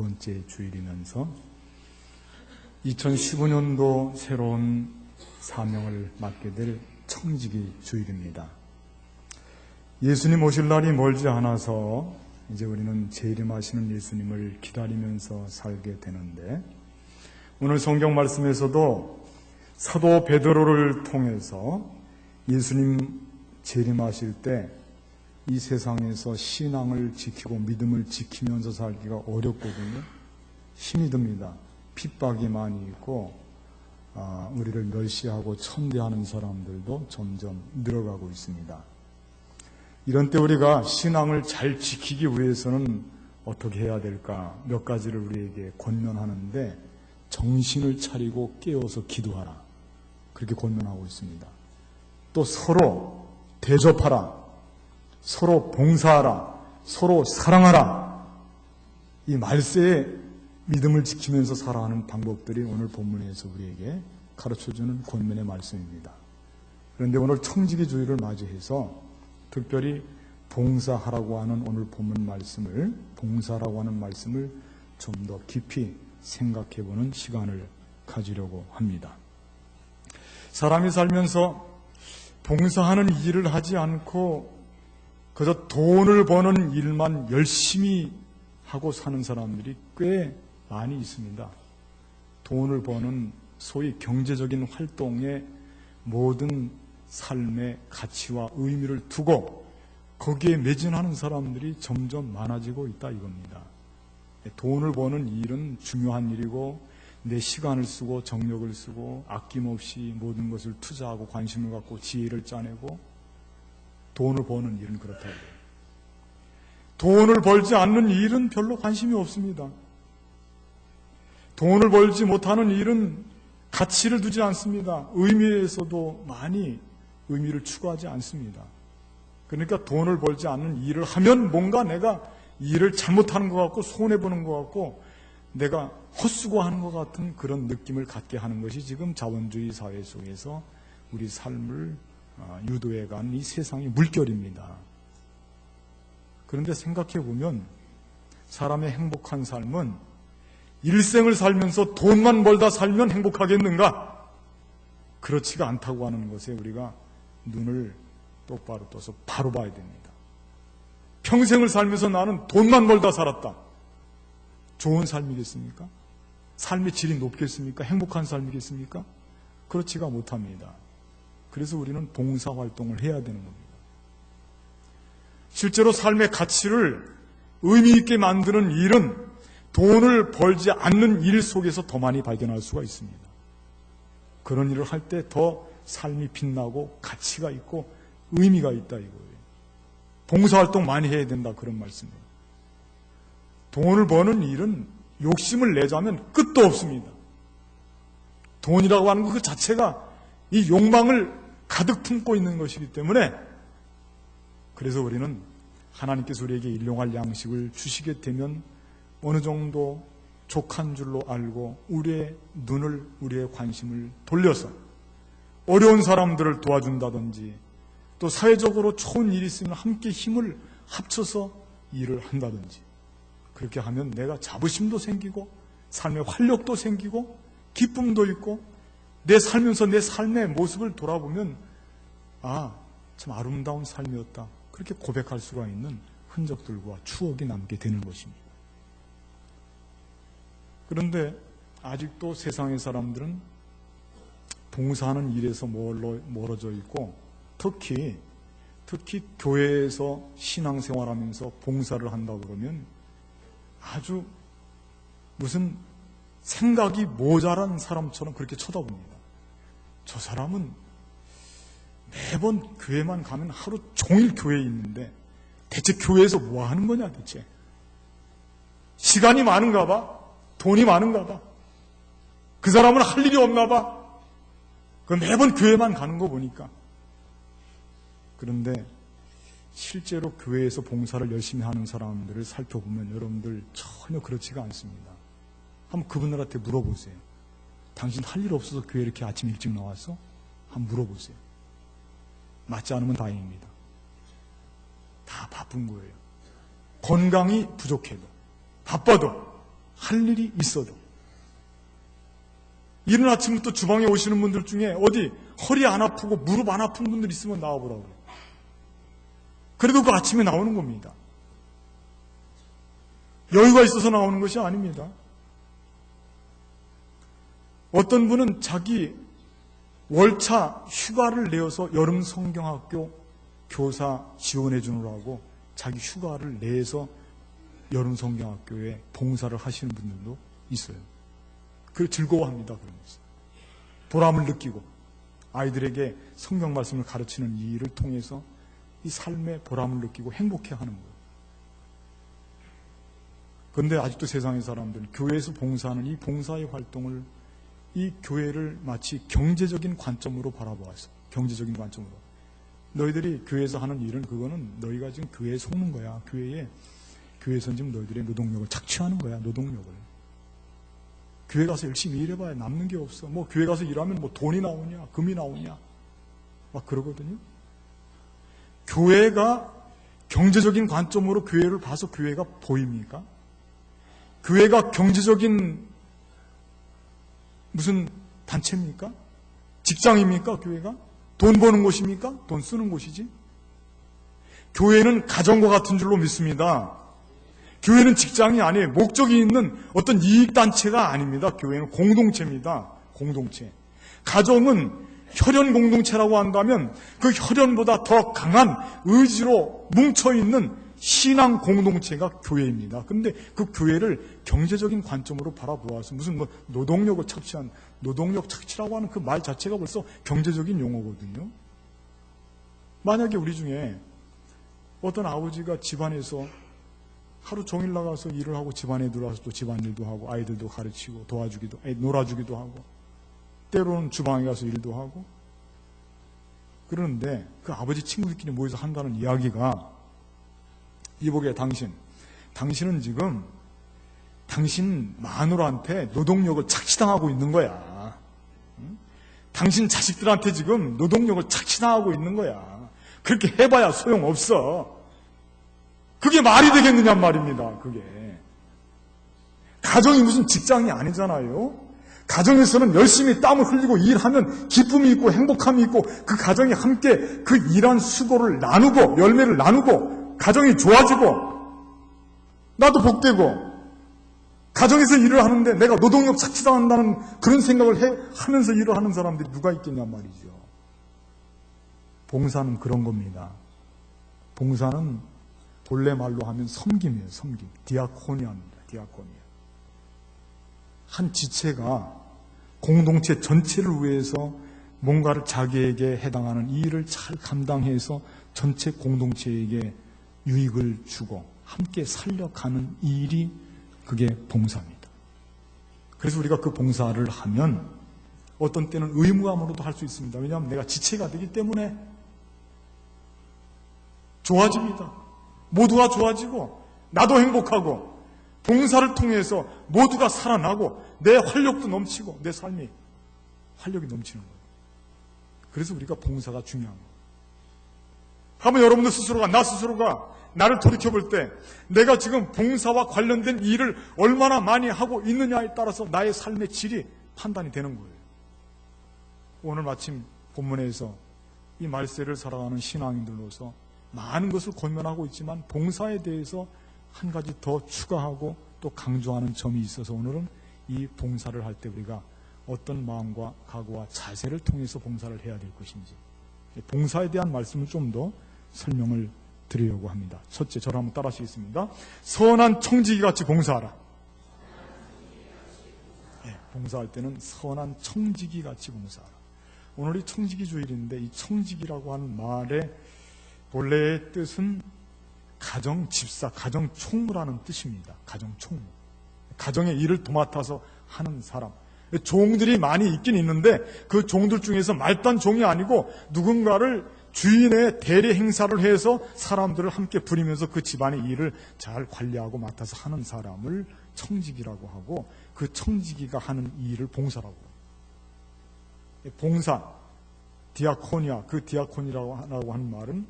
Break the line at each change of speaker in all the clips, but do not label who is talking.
번째 주일이면서 2015년도 새로운 사명을 맡게 될 청지기 주일입니다. 예수님 오실 날이 멀지 않아서 이제 우리는 재림하시는 예수님을 기다리면서 살게 되는데, 오늘 성경 말씀에서도 사도 베드로를 통해서 예수님 재림하실 때 이 세상에서 신앙을 지키고 믿음을 지키면서 살기가 어렵거든요. 힘이 듭니다. 핍박이 많이 있고 우리를 멸시하고 천대하는 사람들도 점점 늘어가고 있습니다. 이런 때 우리가 신앙을 잘 지키기 위해서는 어떻게 해야 될까? 몇 가지를 우리에게 권면하는데, 정신을 차리고 깨어서 기도하라, 그렇게 권면하고 있습니다. 또 서로 대접하라, 서로 봉사하라, 서로 사랑하라. 이 말세에 믿음을 지키면서 살아가는 방법들이 오늘 본문에서 우리에게 가르쳐주는 권면의 말씀입니다. 그런데 오늘 청지기 주일을 맞이해서 특별히 봉사하라고 하는 오늘 본문 말씀을, 봉사라고 하는 말씀을 좀 더 깊이 생각해보는 시간을 가지려고 합니다. 사람이 살면서 봉사하는 일을 하지 않고 그저 돈을 버는 일만 열심히 하고 사는 사람들이 꽤 많이 있습니다. 돈을 버는 소위 경제적인 활동에 모든 삶의 가치와 의미를 두고 거기에 매진하는 사람들이 점점 많아지고 있다, 이겁니다. 돈을 버는 일은 중요한 일이고, 내 시간을 쓰고 정력을 쓰고 아낌없이 모든 것을 투자하고 관심을 갖고 지혜를 짜내고 돈을 버는 일은 그렇다고요. 돈을 벌지 않는 일은 별로 관심이 없습니다. 돈을 벌지 못하는 일은 가치를 두지 않습니다. 의미에서도 많이 의미를 추구하지 않습니다. 그러니까 돈을 벌지 않는 일을 하면 뭔가 내가 일을 잘못하는 것 같고 손해보는 것 같고 내가 헛수고하는 것 같은 그런 느낌을 갖게 하는 것이 지금 자본주의 사회 속에서 우리 삶을 유도해간 이 세상의 물결입니다. 그런데 생각해 보면 사람의 행복한 삶은 일생을 살면서 돈만 벌다 살면 행복하겠는가? 그렇지가 않다고 하는 것에 우리가 눈을 똑바로 떠서 바로 봐야 됩니다. 평생을 살면서 나는 돈만 벌다 살았다. 좋은 삶이겠습니까? 삶의 질이 높겠습니까? 행복한 삶이겠습니까? 그렇지가 못합니다. 그래서 우리는 봉사활동을 해야 되는 겁니다. 실제로 삶의 가치를 의미 있게 만드는 일은 돈을 벌지 않는 일 속에서 더 많이 발견할 수가 있습니다. 그런 일을 할 때 더 삶이 빛나고 가치가 있고 의미가 있다, 이거예요. 봉사활동 많이 해야 된다, 그런 말씀이에요. 돈을 버는 일은 욕심을 내자면 끝도 없습니다. 돈이라고 하는 것 그 자체가 이 욕망을 가득 품고 있는 것이기 때문에, 그래서 우리는 하나님께서 우리에게 일용할 양식을 주시게 되면 어느 정도 족한 줄로 알고 우리의 눈을, 우리의 관심을 돌려서 어려운 사람들을 도와준다든지, 또 사회적으로 좋은 일이 있으면 함께 힘을 합쳐서 일을 한다든지, 그렇게 하면 내가 자부심도 생기고 삶의 활력도 생기고 기쁨도 있고, 내 살면서 내 삶의 모습을 돌아보면 참 아름다운 삶이었다, 그렇게 고백할 수가 있는 흔적들과 추억이 남게 되는 것입니다. 그런데 아직도 세상의 사람들은 봉사하는 일에서 멀어져 있고, 특히 교회에서 신앙생활하면서 봉사를 한다고 그러면 아주 무슨 생각이 모자란 사람처럼 그렇게 쳐다봅니다. 저 사람은 매번 교회만 가면 하루 종일 교회에 있는데 대체 교회에서 뭐 하는 거냐, 대체? 시간이 많은가 봐? 돈이 많은가 봐? 그 사람은 할 일이 없나 봐? 그 매번 교회만 가는 거 보니까. 그런데 실제로 교회에서 봉사를 열심히 하는 사람들을 살펴보면 여러분들 전혀 그렇지가 않습니다. 한번 그분들한테 물어보세요. 당신 할 일 없어서 교회 이렇게 아침 일찍 나왔어? 한번 물어보세요. 맞지 않으면 다행입니다. 다 바쁜 거예요. 건강이 부족해도, 바빠도 할 일이 있어도 이른 아침부터 주방에 오시는 분들 중에 어디 허리 안 아프고 무릎 안 아픈 분들 있으면 나와보라고. 그래도 그 아침에 나오는 겁니다. 여유가 있어서 나오는 것이 아닙니다. 어떤 분은 자기 월차 휴가를 내어서 여름 성경학교 교사 지원해 주느라고 자기 휴가를 내서 여름 성경학교에 봉사를 하시는 분들도 있어요. 그걸 즐거워합니다. 그러면서 보람을 느끼고 아이들에게 성경 말씀을 가르치는 이 일을 통해서 이 삶의 보람을 느끼고 행복해하는 거예요. 그런데 아직도 세상의 사람들은 교회에서 봉사하는 이 봉사의 활동을, 이 교회를 마치 경제적인 관점으로 바라보았어. 경제적인 관점으로. 너희들이 교회에서 하는 일은 그거는 너희가 지금 교회에 속는 거야. 교회에서는 지금 너희들의 노동력을 착취하는 거야. 노동력을. 교회 가서 열심히 일해봐야 남는 게 없어. 뭐 교회 가서 일하면 뭐 돈이 나오냐, 금이 나오냐, 막 그러거든요. 교회가 경제적인 관점으로 교회를 봐서 교회가 보입니까? 교회가 경제적인 무슨 단체입니까? 직장입니까? 교회가? 돈 버는 곳입니까? 돈 쓰는 곳이지. 교회는 가정과 같은 줄로 믿습니다. 교회는 직장이 아니에요. 목적이 있는 어떤 이익단체가 아닙니다. 교회는 공동체입니다. 공동체. 가정은 혈연 공동체라고 한다면 그 혈연보다 더 강한 의지로 뭉쳐있는 신앙 공동체가 교회입니다. 그런데 그 교회를 경제적인 관점으로 바라보아서 무슨 뭐 노동력을 착취한, 노동력 착취라고 하는 그 말 자체가 벌써 경제적인 용어거든요. 만약에 우리 중에 어떤 아버지가 집안에서 하루 종일 나가서 일을 하고 집안에 들어와서 또 집안일도 하고 아이들도 가르치고 도와주기도, 놀아주기도 하고 때로는 주방에 가서 일도 하고 그러는데 그 아버지 친구들끼리 모여서 한다는 이야기가 이보게 당신은 지금 당신 마누라한테 노동력을 착취당하고 있는 거야. 응? 당신 자식들한테 지금 노동력을 착취당하고 있는 거야. 그렇게 해봐야 소용없어. 그게 말이 되겠느냐 말입니다. 그게. 가정이 무슨 직장이 아니잖아요. 가정에서는 열심히 땀을 흘리고 일하면 기쁨이 있고 행복함이 있고 그 가정이 함께 그 일한 수고를 나누고 열매를 나누고 가정이 좋아지고 나도 복되고 가정에서 일을 하는데 내가 노동력 착취당한다는 그런 생각을 하면서 일을 하는 사람들이 누가 있겠냐 말이죠. 봉사는 그런 겁니다. 봉사는 본래 말로 하면 섬김이에요. 섬김. 디아코니아입니다. 디아코니아. 한 지체가 공동체 전체를 위해서 뭔가를 자기에게 해당하는 이 일을 잘 감당해서 전체 공동체에게 유익을 주고 함께 살려가는 이 일이 그게 봉사입니다. 그래서 우리가 그 봉사를 하면 어떤 때는 의무감으로도 할 수 있습니다. 왜냐하면 내가 지체가 되기 때문에 좋아집니다. 모두가 좋아지고 나도 행복하고 봉사를 통해서 모두가 살아나고 내 활력도 넘치고 내 삶이 활력이 넘치는 거예요. 그래서 우리가 봉사가 중요한 거예요. 한번 여러분들 스스로가 나 스스로가 나를 돌이켜볼 때 내가 지금 봉사와 관련된 일을 얼마나 많이 하고 있느냐에 따라서 나의 삶의 질이 판단이 되는 거예요. 오늘 마침 본문에서 이 말세를 살아가는 신앙인들로서 많은 것을 권면하고 있지만 봉사에 대해서 한 가지 더 추가하고 또 강조하는 점이 있어서 오늘은 이 봉사를 할 때 우리가 어떤 마음과 각오와 자세를 통해서 봉사를 해야 될 것인지 봉사에 대한 말씀을 좀 더 설명을 드리려고 합니다. 첫째, 저를 한번 따라 하시겠습니다. 선한 청지기같이 봉사하라. 네, 봉사할 때는 선한 청지기같이 봉사하라. 오늘이 청지기 주일인데 이 청지기라고 하는 말의 본래의 뜻은 가정 집사, 가정 총무라는 뜻입니다. 가정 총무. 가정의 일을 도맡아서 하는 사람. 종들이 많이 있긴 있는데 그 종들 중에서 말단 종이 아니고 누군가를 주인의 대리 행사를 해서 사람들을 함께 부리면서 그 집안의 일을 잘 관리하고 맡아서 하는 사람을 청지기라고 하고 그 청지기가 하는 이 일을 봉사라고 합니다. 봉사, 디아코니아, 그 디아코니라고 하는 말은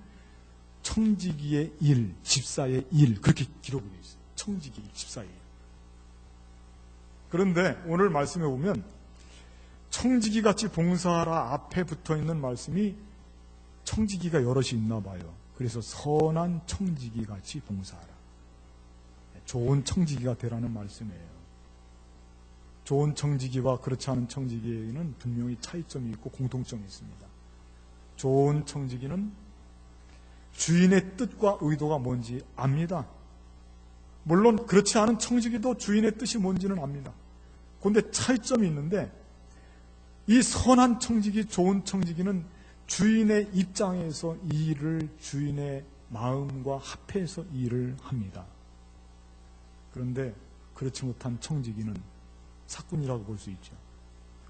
청지기의 일, 집사의 일 그렇게 기록이 되어 있어요. 청지기, 집사의 일. 그런데 오늘 말씀에 보면 청지기 같이 봉사하라 앞에 붙어 있는 말씀이 청지기가 여럿이 있나 봐요. 그래서 선한 청지기 같이 봉사하라. 좋은 청지기가 되라는 말씀이에요. 좋은 청지기와 그렇지 않은 청지기에는 분명히 차이점이 있고 공통점이 있습니다. 좋은 청지기는 주인의 뜻과 의도가 뭔지 압니다. 물론 그렇지 않은 청지기도 주인의 뜻이 뭔지는 압니다. 그런데 차이점이 있는데 이 선한 청지기, 좋은 청지기는 주인의 입장에서 이 일을 주인의 마음과 합해서 이 일을 합니다. 그런데 그렇지 못한 청지기는 사꾼이라고 볼 수 있죠.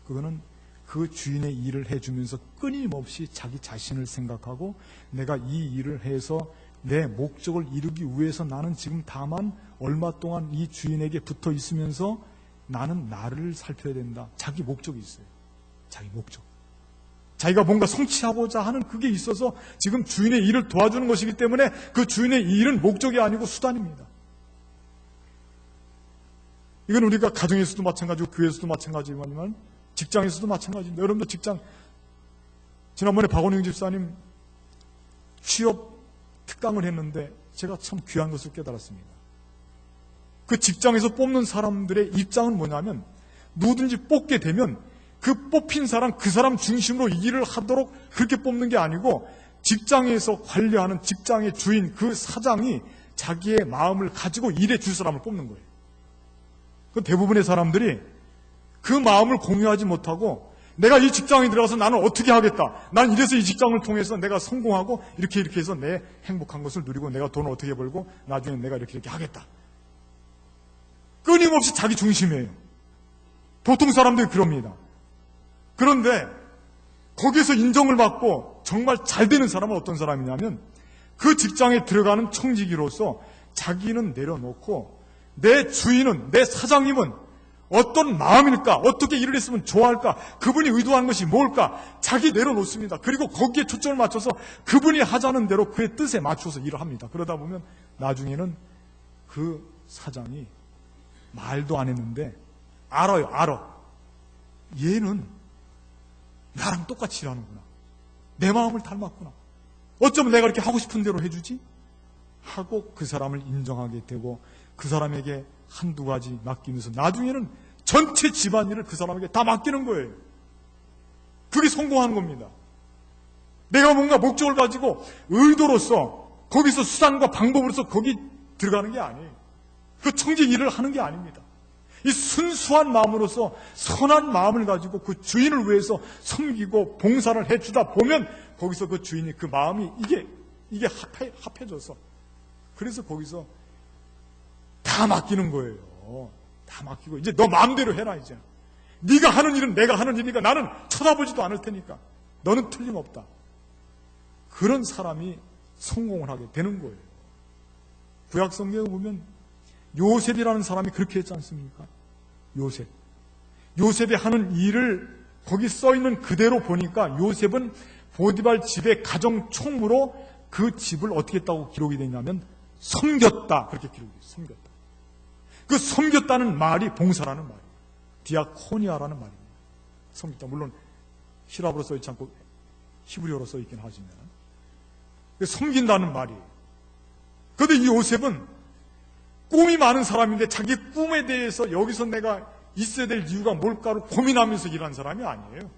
그거는 그 주인의 일을 해주면서 끊임없이 자기 자신을 생각하고 내가 이 일을 해서 내 목적을 이루기 위해서 나는 지금 다만 얼마 동안 이 주인에게 붙어 있으면서 나는 나를 살펴야 된다. 자기 목적이 있어요. 자기 목적. 자기가 뭔가 성취하고자 하는 그게 있어서 지금 주인의 일을 도와주는 것이기 때문에 그 주인의 일은 목적이 아니고 수단입니다. 이건 우리가 가정에서도 마찬가지고 교회에서도 마찬가지지만 직장에서도 마찬가지입니다. 여러분도 직장, 지난번에 박원영 집사님 취업 특강을 했는데 제가 참 귀한 것을 깨달았습니다. 그 직장에서 뽑는 사람들의 입장은 뭐냐면 누구든지 뽑게 되면 그 뽑힌 사람, 그 사람 중심으로 이 일을 하도록 그렇게 뽑는 게 아니고 직장에서 관리하는 직장의 주인, 그 사장이 자기의 마음을 가지고 일해 줄 사람을 뽑는 거예요. 그 대부분의 사람들이 그 마음을 공유하지 못하고 내가 이 직장에 들어가서 나는 어떻게 하겠다. 난 이래서 이 직장을 통해서 내가 성공하고 이렇게 해서 내 행복한 것을 누리고 내가 돈을 어떻게 벌고 나중에 내가 이렇게 하겠다. 끊임없이 자기 중심이에요. 보통 사람들이 그럽니다. 그런데 거기서 인정을 받고 정말 잘 되는 사람은 어떤 사람이냐면 그 직장에 들어가는 청지기로서 자기는 내려놓고 내 주인은, 내 사장님은 어떤 마음일까? 어떻게 일을 했으면 좋아할까? 그분이 의도한 것이 뭘까? 자기 내려놓습니다. 그리고 거기에 초점을 맞춰서 그분이 하자는 대로 그의 뜻에 맞춰서 일을 합니다. 그러다 보면 나중에는 그 사장이 말도 안 했는데 알아. 얘는 나랑 똑같이 일하는구나. 내 마음을 닮았구나. 어쩌면 내가 이렇게 하고 싶은 대로 해주지? 하고 그 사람을 인정하게 되고 그 사람에게 한두 가지 맡기면서 나중에는 전체 집안일을 그 사람에게 다 맡기는 거예요. 그게 성공하는 겁니다. 내가 뭔가 목적을 가지고 의도로서 거기서 수단과 방법으로서 거기 들어가는 게 아니에요. 그 청직 일을 하는 게 아닙니다. 이 순수한 마음으로서 선한 마음을 가지고 그 주인을 위해서 섬기고 봉사를 해주다 보면 거기서 그 주인이 그 마음이 이게 합해져서 그래서 거기서 다 맡기는 거예요. 다 맡기고 이제 너 마음대로 해라 이제. 네가 하는 일은 내가 하는 일이니까 나는 쳐다보지도 않을 테니까 너는 틀림없다. 그런 사람이 성공을 하게 되는 거예요. 구약 성경에 보면 요셉이라는 사람이 그렇게 했지 않습니까? 요셉이 하는 일을 거기 써있는 그대로 보니까 요셉은 보디발 집의 가정 총무로 그 집을 어떻게 했다고 기록이 되냐면 섬겼다. 그렇게 기록이 돼요. 섬겼다. 그 섬겼다는 말이 봉사라는 말이에요. 디아코니아라는 말입니다. 섬겼다. 물론 히랍어로 써있지 않고 히브리어로 써있긴 하지만 섬긴다는 말이에요. 그런데 이 요셉은 꿈이 많은 사람인데 자기 꿈에 대해서 여기서 내가 있어야 될 이유가 뭘까를 고민하면서 일한 사람이 아니에요.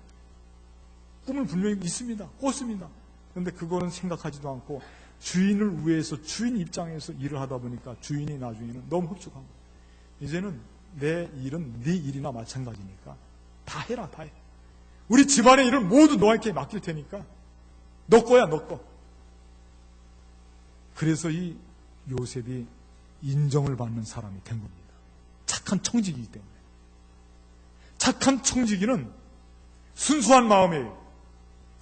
꿈은 분명히 있습니다. 꿨습니다. 그런데 그거는 생각하지도 않고 주인을 위해서 주인 입장에서 일을 하다 보니까 주인이 나중에는 너무 흡족한 거예요. 이제는 내 일은 네 일이나 마찬가지니까 다 해라, 다 해. 우리 집안의 일을 모두 너에게 맡길 테니까 너 거야, 너 거. 그래서 이 요셉이 인정을 받는 사람이 된 겁니다. 착한 청지기이기 때문에. 착한 청지기는 순수한 마음이에요.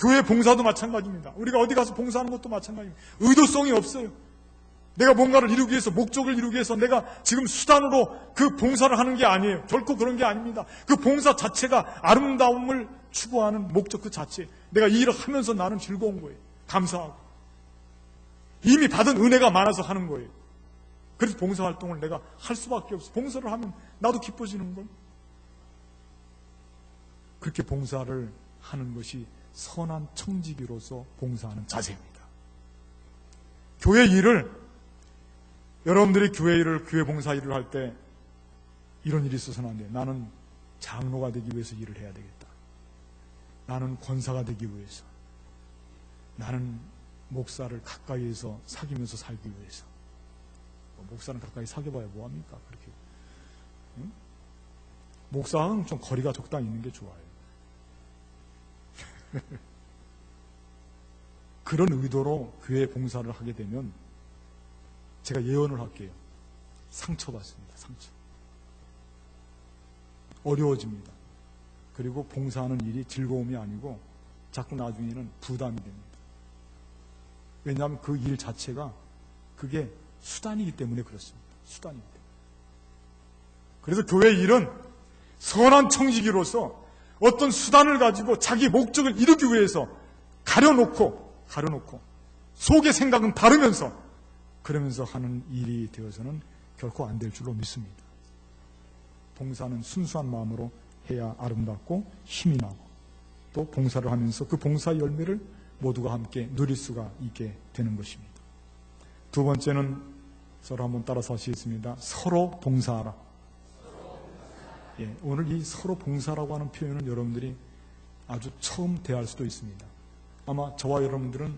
교회 봉사도 마찬가지입니다. 우리가 어디 가서 봉사하는 것도 마찬가지입니다. 의도성이 없어요. 내가 뭔가를 이루기 위해서, 목적을 이루기 위해서 내가 지금 수단으로 그 봉사를 하는 게 아니에요. 결코 그런 게 아닙니다. 그 봉사 자체가 아름다움을 추구하는 목적 그 자체. 내가 이 일을 하면서 나는 즐거운 거예요. 감사하고. 이미 받은 은혜가 많아서 하는 거예요. 그래서 봉사활동을 내가 할 수밖에 없어. 봉사를 하면 나도 기뻐지는 걸. 그렇게 봉사를 하는 것이 선한 청지기로서 봉사하는 자세입니다. 교회 일을, 여러분들이 교회 일을, 교회 봉사 일을 할 때 이런 일이 있어서는 안 돼요. 나는 장로가 되기 위해서 일을 해야 되겠다. 나는 권사가 되기 위해서. 나는 목사를 가까이에서 사귀면서 살기 위해서. 목사는 가까이 사귀어봐야 뭐합니까? 그렇게. 응? 목사는 좀 거리가 적당히 있는 게 좋아요. 그런 의도로 교회 봉사를 하게 되면 제가 예언을 할게요. 상처받습니다. 상처. 어려워집니다. 그리고 봉사하는 일이 즐거움이 아니고 자꾸 나중에는 부담이 됩니다. 왜냐하면 그 일 자체가 그게 수단이기 때문에 그렇습니다. 수단이기 때문에. 그래서 교회 일은 선한 청지기로서 어떤 수단을 가지고 자기 목적을 이루기 위해서 가려놓고 속의 생각은 다르면서 그러면서 하는 일이 되어서는 결코 안 될 줄로 믿습니다. 봉사는 순수한 마음으로 해야 아름답고 힘이 나고 또 봉사를 하면서 그 봉사 열매를 모두가 함께 누릴 수가 있게 되는 것입니다. 두 번째는 서로 한번 따라서 하시겠습니다. 서로 봉사하라. 예, 오늘 이 서로 봉사라고 하는 표현은 여러분들이 아주 처음 대할 수도 있습니다. 아마 저와 여러분들은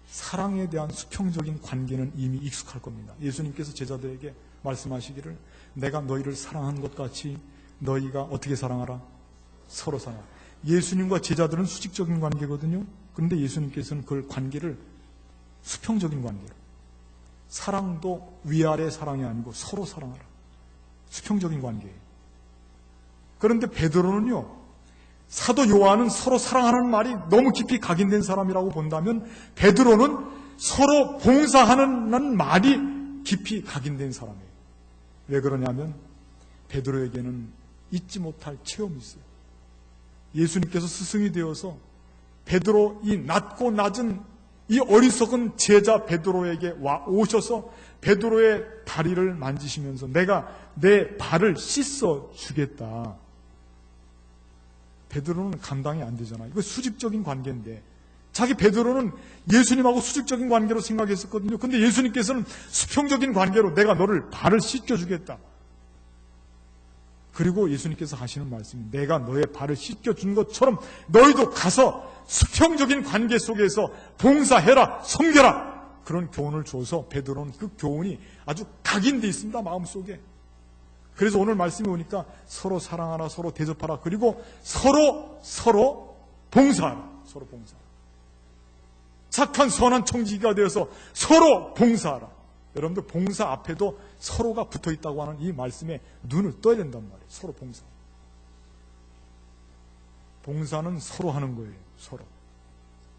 사랑에 대한 수평적인 관계는 이미 익숙할 겁니다. 예수님께서 제자들에게 말씀하시기를 내가 너희를 사랑한 것 같이 너희가 어떻게 사랑하라? 서로 사랑하라. 예수님과 제자들은 수직적인 관계거든요. 그런데 예수님께서는 그 관계를 수평적인 관계로, 사랑도 위아래 사랑이 아니고 서로 사랑하라. 수평적인 관계예요. 그런데 베드로는요, 사도 요한은 서로 사랑하는 말이 너무 깊이 각인된 사람이라고 본다면 베드로는 서로 봉사하는 말이 깊이 각인된 사람이에요. 왜 그러냐면 베드로에게는 잊지 못할 체험이 있어요. 예수님께서 스승이 되어서 베드로 이 낮고 낮은 이 어리석은 제자 베드로에게 오셔서 베드로의 다리를 만지시면서 내가 내 발을 씻어 주겠다. 베드로는 감당이 안 되잖아요. 이거 수직적인 관계인데 자기 베드로는 예수님하고 수직적인 관계로 생각했었거든요. 근데 예수님께서는 수평적인 관계로 내가 너를 발을 씻겨주겠다. 그리고 예수님께서 하시는 말씀이 내가 너의 발을 씻겨준 것처럼 너희도 가서 수평적인 관계 속에서 봉사해라, 섬겨라. 그런 교훈을 줘서 베드로는 그 교훈이 아주 각인되어 있습니다. 마음속에. 그래서 오늘 말씀이 오니까 서로 사랑하라, 서로 대접하라, 그리고 서로 봉사하라. 서로 봉사하라. 착한 선한 청지기가 되어서 서로 봉사하라. 여러분들 봉사 앞에도 서로가 붙어 있다고 하는 이 말씀에 눈을 떠야 된단 말이에요. 서로 봉사. 봉사는 서로 하는 거예요. 서로.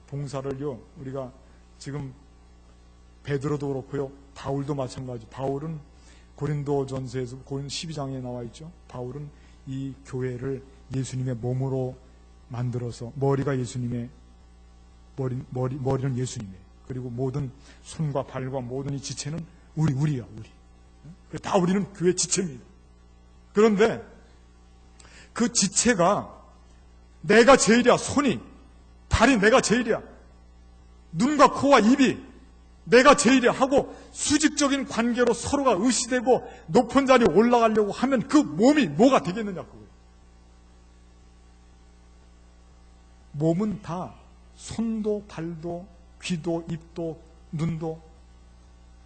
봉사를요, 우리가 지금 베드로도 그렇고요, 바울도 마찬가지. 바울은 고린도전서에서 고린 12장에 나와 있죠. 바울은 이 교회를 예수님의 몸으로 만들어서 머리가 예수님의 머리는 예수님이에요. 그리고 모든 손과 발과 모든 이 지체는 우리야. 다 우리는 교회 지체입니다. 그런데 그 지체가 내가 제일이야. 손이, 발이 내가 제일이야. 눈과 코와 입이 내가 제일이야 하고 수직적인 관계로 서로가 의시되고 높은 자리에 올라가려고 하면 그 몸이 뭐가 되겠느냐 그거예요. 몸은 다 손도 발도 귀도 입도 눈도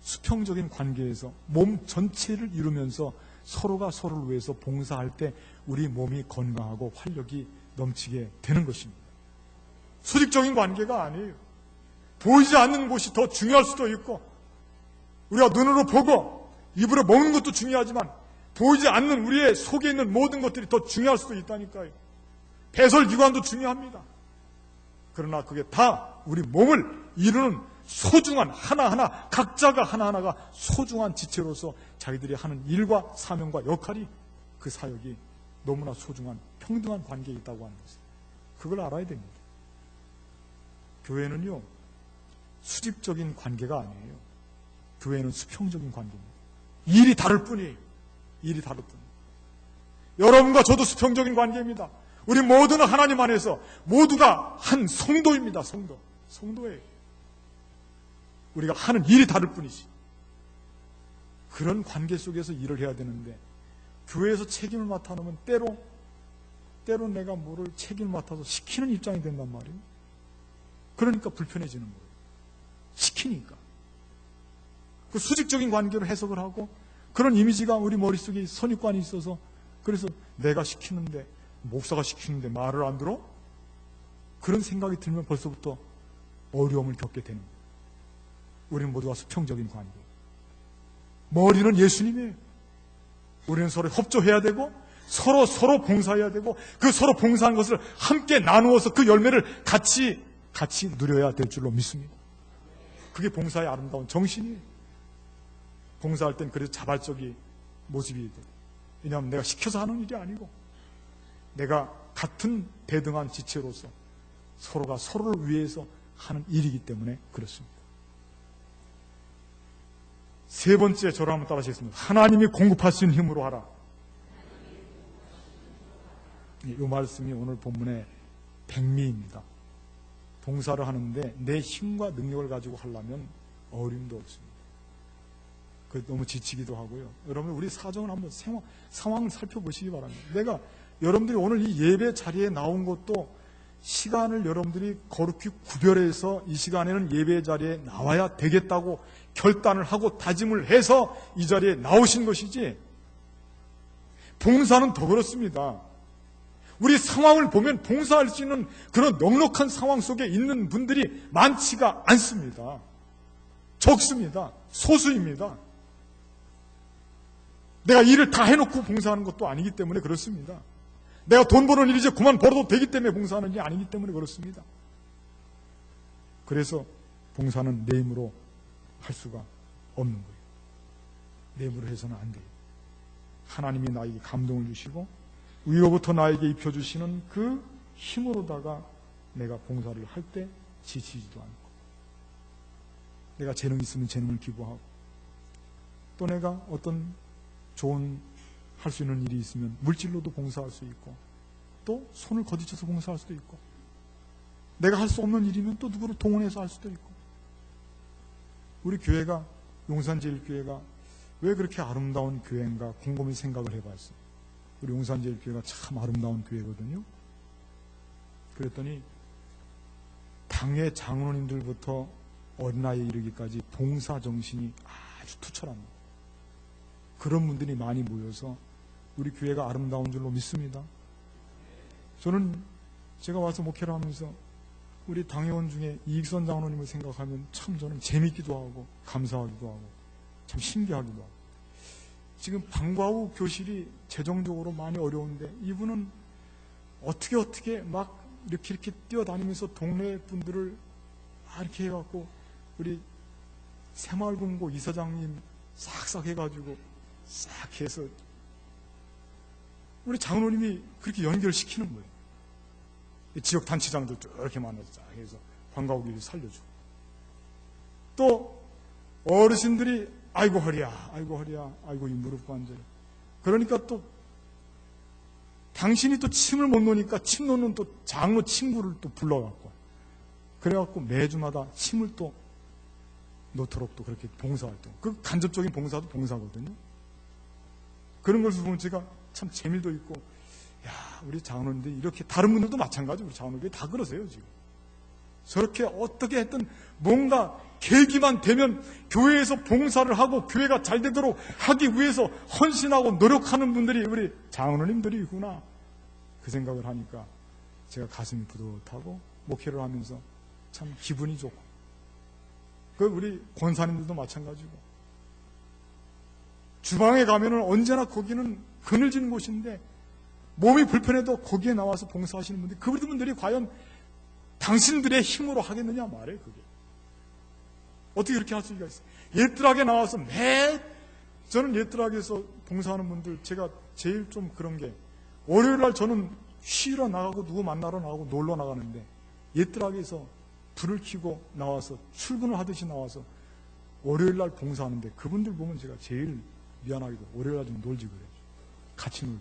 수평적인 관계에서 몸 전체를 이루면서 서로가 서로를 위해서 봉사할 때 우리 몸이 건강하고 활력이 넘치게 되는 것입니다. 수직적인 관계가 아니에요. 보이지 않는 곳이 더 중요할 수도 있고 우리가 눈으로 보고 입으로 먹는 것도 중요하지만 보이지 않는 우리의 속에 있는 모든 것들이 더 중요할 수도 있다니까요. 배설기관도 중요합니다. 그러나 그게 다 우리 몸을 이루는 소중한 하나하나, 각자가 하나하나가 소중한 지체로서 자기들이 하는 일과 사명과 역할이, 그 사역이 너무나 소중한 평등한 관계에 있다고 하는 것을, 그걸 알아야 됩니다. 교회는요, 수직적인 관계가 아니에요. 교회는 수평적인 관계입니다. 일이 다를 뿐이에요. 일이 다를 뿐이에요. 여러분과 저도 수평적인 관계입니다. 우리 모두는 하나님 안에서 모두가 한 성도입니다. 성도예요. 우리가 하는 일이 다를 뿐이지. 그런 관계 속에서 일을 해야 되는데 교회에서 책임을 맡아놓으면 때로 내가 뭐를 책임을 맡아서 시키는 입장이 된단 말이에요. 그러니까 불편해지는 거예요. 시키니까. 그 수직적인 관계로 해석을 하고 그런 이미지가 우리 머릿속에 선입관이 있어서 그래서 내가 시키는데 목사가 시키는데 말을 안 들어? 그런 생각이 들면 벌써부터 어려움을 겪게 되는 거예요. 우리는 모두가 수평적인 관계. 머리는 예수님이에요. 우리는 서로 협조해야 되고 서로 봉사해야 되고 그 서로 봉사한 것을 함께 나누어서 그 열매를 같이 누려야 될 줄로 믿습니다. 그게 봉사의 아름다운 정신이에요. 봉사할 땐 그래서 자발적인 모습이 돼요. 왜냐하면 내가 시켜서 하는 일이 아니고 내가 같은 대등한 지체로서 서로가 서로를 위해서 하는 일이기 때문에 그렇습니다. 세 번째 저를 한번 따라하시겠습니다. 하나님이 공급하신 힘으로 하라. 이 말씀이 오늘 본문의 백미입니다. 봉사를 하는데 내 힘과 능력을 가지고 하려면 어림도 없습니다. 그 너무 지치기도 하고요. 여러분 우리 사정을 한번 상황을 살펴보시기 바랍니다. 내가 여러분들이 오늘 이 예배 자리에 나온 것도 시간을 여러분들이 거룩히 구별해서 이 시간에는 예배 자리에 나와야 되겠다고 결단을 하고 다짐을 해서 이 자리에 나오신 것이지 봉사는 더 그렇습니다. 우리 상황을 보면 봉사할 수 있는 그런 넉넉한 상황 속에 있는 분들이 많지가 않습니다. 적습니다. 소수입니다. 내가 일을 다 해놓고 봉사하는 것도 아니기 때문에 그렇습니다. 내가 돈 버는 일이 이제 그만 벌어도 되기 때문에 봉사하는 게 아니기 때문에 그렇습니다. 그래서 봉사는 내 힘으로 할 수가 없는 거예요. 내 힘으로 해서는 안 돼요. 하나님이 나에게 감동을 주시고 위로부터 나에게 입혀주시는 그 힘으로다가 내가 봉사를 할 때 지치지도 않고 내가 재능이 있으면 재능을 기부하고 또 내가 어떤 좋은 할 수 있는 일이 있으면 물질로도 봉사할 수 있고 또 손을 거듭쳐서 봉사할 수도 있고 내가 할 수 없는 일이면 또 누구를 동원해서 할 수도 있고 우리 교회가 용산제일교회가 왜 그렇게 아름다운 교회인가 곰곰이 생각을 해봤어요. 우리 용산제일교회가 참 아름다운 교회거든요. 그랬더니 당회 장로님들부터 어린아이에 이르기까지 봉사정신이 아주 투철합니다. 그런 분들이 많이 모여서 우리 교회가 아름다운 줄로 믿습니다. 저는 제가 와서 목회를 하면서 우리 당회원 중에 이익선 장로님을 생각하면 참 저는 재밌기도 하고 감사하기도 하고 참 신기하기도 하고 지금 방과 후 교실이 재정적으로 많이 어려운데 이분은 어떻게 막 이렇게 뛰어다니면서 동네 분들을 이렇게 해갖고 우리 새마을금고 이사장님 싹싹 해가지고 싹 해서 우리 장로님이 그렇게 연결시키는 거예요. 지역 단체장들 이렇게 만나서 쫙 해서 방과 후 교실 살려주고 또 어르신들이 아이고 허리야 아이고 이 무릎 관절 그러니까 또 당신이 또 침을 못 놓으니까 침 놓는 또 장로 친구를 또 불러갖고 그래갖고 매주마다 침을 또 놓도록 또 그렇게 봉사활동 그 간접적인 봉사도 봉사거든요. 그런 것을 보면 제가 참 재미도 있고 야 우리 장로님들이 이렇게 다른 분들도 마찬가지 우리 장로님들이 다 그러세요 지금 저렇게 어떻게 했든 뭔가 계기만 되면 교회에서 봉사를 하고 교회가 잘 되도록 하기 위해서 헌신하고 노력하는 분들이 우리 장로님들이구나 그 생각을 하니까 제가 가슴이 뿌듯하고 목회를 하면서 참 기분이 좋고 그 우리 권사님들도 마찬가지고 주방에 가면은 언제나 거기는 그늘진 곳인데 몸이 불편해도 거기에 나와서 봉사하시는 분들 그분들이 과연 당신들의 힘으로 하겠느냐 말이에요. 그게 어떻게 그렇게 할 수가 있어요? 옛뜰하게 나와서 저는 옛뜰하게서 봉사하는 분들 제가 제일 좀 그런 게 월요일날 저는 쉬러 나가고 누구 만나러 나가고 놀러 나가는데 옛뜰하게서 불을 켜고 나와서 출근을 하듯이 나와서 월요일날 봉사하는데 그분들 보면 제가 제일 미안하기도 월요일날 좀 놀지 그래요. 같이 놀고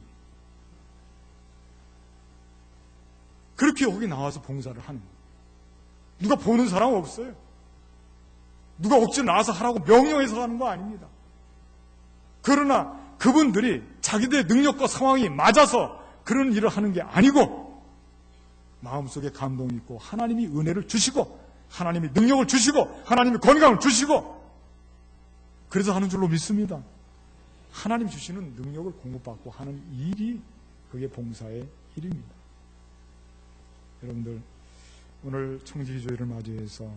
그렇게 여기 나와서 봉사를 하는 거예요. 누가 보는 사람 없어요. 누가 억지로 나와서 하라고 명령해서 하는 거 아닙니다. 그러나 그분들이 자기들의 능력과 상황이 맞아서 그런 일을 하는 게 아니고 마음속에 감동이 있고 하나님이 은혜를 주시고 하나님이 능력을 주시고 하나님이 건강을 주시고 그래서 하는 줄로 믿습니다. 하나님 주시는 능력을 공급받고 하는 일이 그게 봉사의 일입니다. 여러분들 오늘 청지기주일을 맞이해서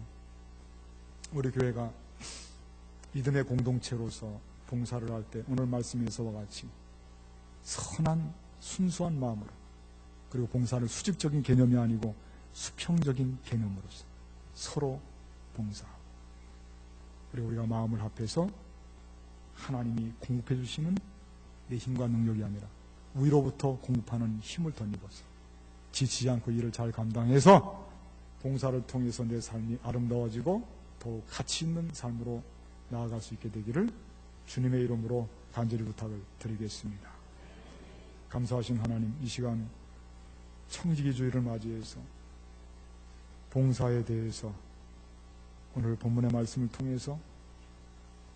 우리 교회가 믿음의 공동체로서 봉사를 할 때 오늘 말씀에서와 같이 선한 순수한 마음으로 그리고 봉사를 수직적인 개념이 아니고 수평적인 개념으로서 서로 봉사하고 그리고 우리가 마음을 합해서 하나님이 공급해 주시는 내 힘과 능력이 아니라 위로부터 공급하는 힘을 덧입어서 지치지 않고 일을 잘 감당해서 봉사를 통해서 내 삶이 아름다워지고 더욱 가치 있는 삶으로 나아갈 수 있게 되기를 주님의 이름으로 간절히 부탁을 드리겠습니다. 감사하신 하나님, 이 시간 청지기주일을 맞이해서 봉사에 대해서 오늘 본문의 말씀을 통해서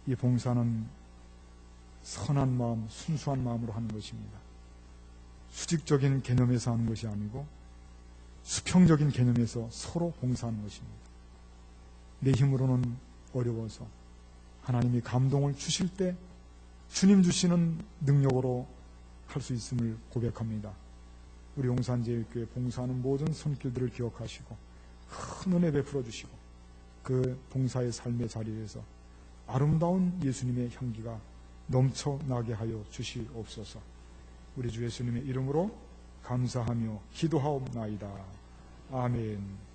이 봉사는 선한 마음, 순수한 마음으로 하는 것입니다. 수직적인 개념에서 하는 것이 아니고 수평적인 개념에서 서로 봉사하는 것입니다. 내 힘으로는 어려워서 하나님이 감동을 주실 때 주님 주시는 능력으로 할 수 있음을 고백합니다. 우리 용산제일교회 봉사하는 모든 손길들을 기억하시고 큰 은혜 베풀어 주시고 그 봉사의 삶의 자리에서 아름다운 예수님의 향기가 넘쳐나게 하여 주시옵소서. 우리 주 예수님의 이름으로 감사하며 기도하옵나이다. 아멘.